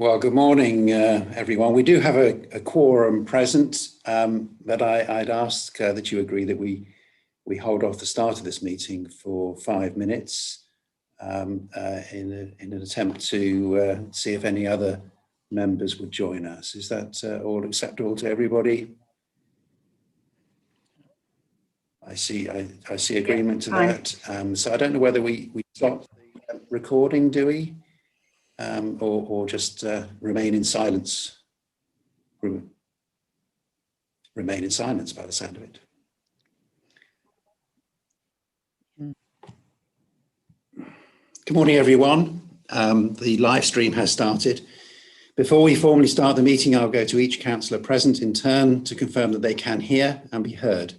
Well, good morning, everyone. We do have a quorum present, but I'd ask that you agree that we hold off the start of this meeting for 5 minutes in an attempt to see if any other members would join us. Is that all acceptable to everybody? I see agreement to that. So I don't know whether we stop the recording, do we? Or just remain in silence. Remain in silence by the sound of it. Good morning, everyone. The live stream has started. Before we formally start the meeting, I'll go to each councillor present in turn to confirm that they can hear and be heard.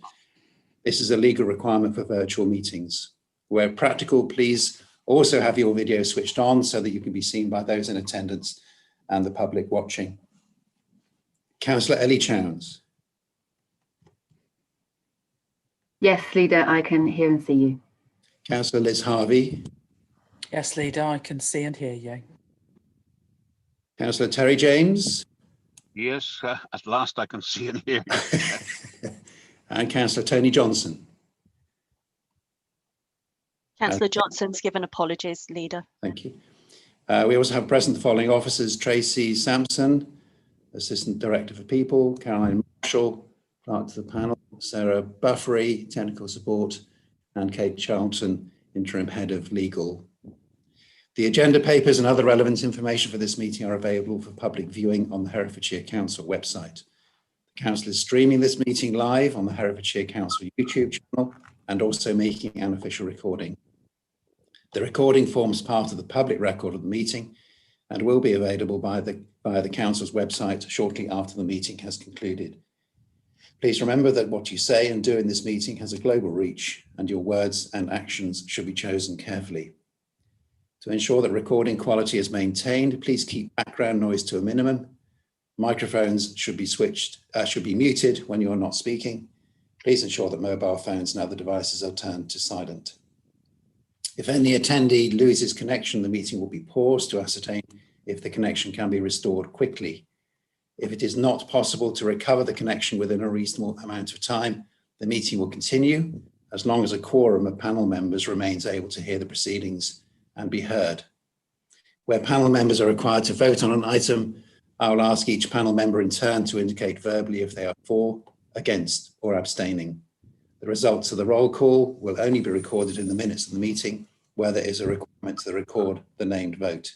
This is a legal requirement for virtual meetings. Where practical, please also have your video switched on so that you can be seen by those in attendance and the public watching. Councillor Ellie Chowns. Yes, Leader, I can hear and see you. Councillor Liz Harvey. Yes, Leader, I can see and hear you. Councillor Terry James. Yes, at last I can see and hear you. And Councillor Tony Johnson. Councillor Johnson's given apologies, Leader. Thank you. We also have present the following officers: Tracy Sampson, Assistant Director for People; Caroline Marshall, Clerk to the Panel; Sarah Buffery, Technical Support; and Kate Charlton, Interim Head of Legal. The agenda papers and other relevant information for this meeting are available for public viewing on the Herefordshire Council website. The Council is streaming this meeting live on the Herefordshire Council YouTube channel and also making an official recording. The recording forms part of the public record of the meeting and will be available via the Council's website shortly after the meeting has concluded. Please remember that what you say and do in this meeting has a global reach, and your words and actions should be chosen carefully. To ensure that recording quality is maintained, please keep background noise to a minimum. Microphones should be muted when you are not speaking. Please ensure that mobile phones and other devices are turned to silent. If any attendee loses connection, the meeting will be paused to ascertain if the connection can be restored quickly. If it is not possible to recover the connection within a reasonable amount of time, the meeting will continue as long as a quorum of panel members remains able to hear the proceedings and be heard. Where panel members are required to vote on an item, I will ask each panel member in turn to indicate verbally if they are for, against, or abstaining. The results of the roll call will only be recorded in the minutes of the meeting where there is a requirement to record the named vote.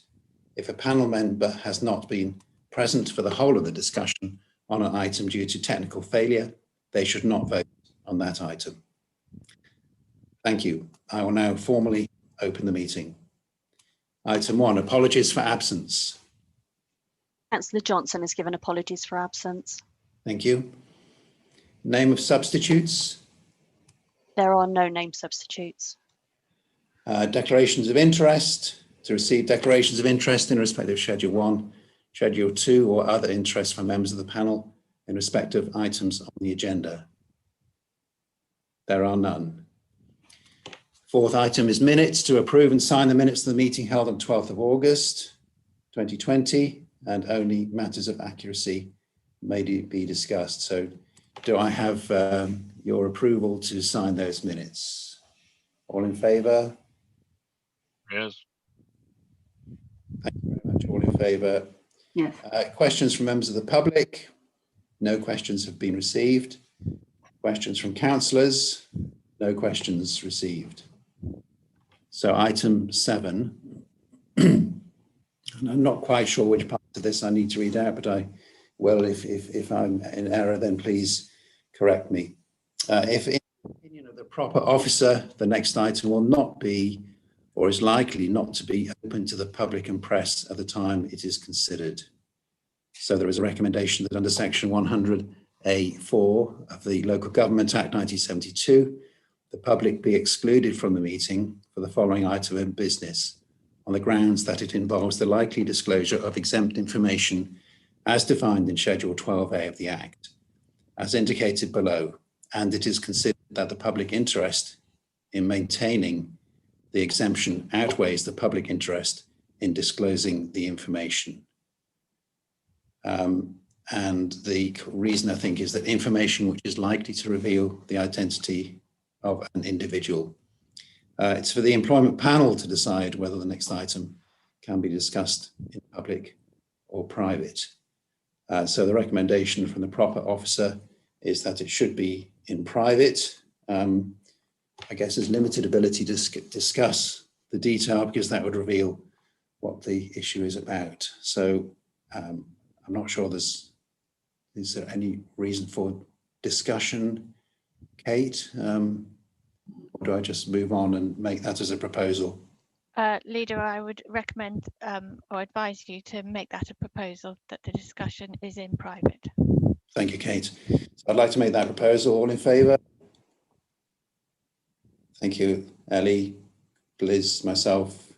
If a panel member has not been present for the whole of the discussion on an item due to technical failure, they should not vote on that item. Thank you. I will now formally open the meeting. Item 1, apologies for absence. Councillor Johnson has given apologies for absence. Thank you. Name of substitutes. There are no name substitutes. Declarations of interest. To receive declarations of interest in respect of Schedule 1, Schedule 2, or other interest from members of the panel in respect of items on the agenda. There are none. Fourth item is minutes. To approve and sign the minutes of the meeting held on 12th of August 2020, and only matters of accuracy may be discussed. So do I have your approval to sign those minutes? All in favour? Yes. Thank you very much. All in favour? Yes. Questions from members of the public? No questions have been received. Questions from councillors? No questions received. So item 7. I'm not quite sure which part of this I need to read out, but I will. If I'm in error, then please correct me. If in the opinion of the proper officer, the next item will not be, or is likely not to be, open to the public and press at the time it is considered. So there is a recommendation that under section 100A(4) of the Local Government Act 1972, the public be excluded from the meeting for the following item of business on the grounds that it involves the likely disclosure of exempt information as defined in Schedule 12A of the Act, as indicated below, and it is considered that the public interest in maintaining the exemption outweighs the public interest in disclosing the information. And the reason, I think, is that information which is likely to reveal the identity of an individual. It's for the employment panel to decide whether the next item can be discussed in public or private. So the recommendation from the proper officer is that it should be in private. I guess there's limited ability to discuss the detail because that would reveal what the issue is about. So I'm not sure is there any reason for discussion, Kate? Or do I just move on and make that as a proposal? Leader, I would recommend or advise you to make that a proposal that the discussion is in private. Thank you, Kate. So I'd like to make that proposal. All in favour? Thank you, Ellie, Liz, myself.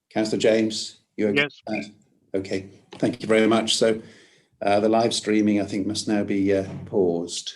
Councillor James, you okay? Yes. With that? Okay, thank you very much. So the live streaming, I think, must now be paused.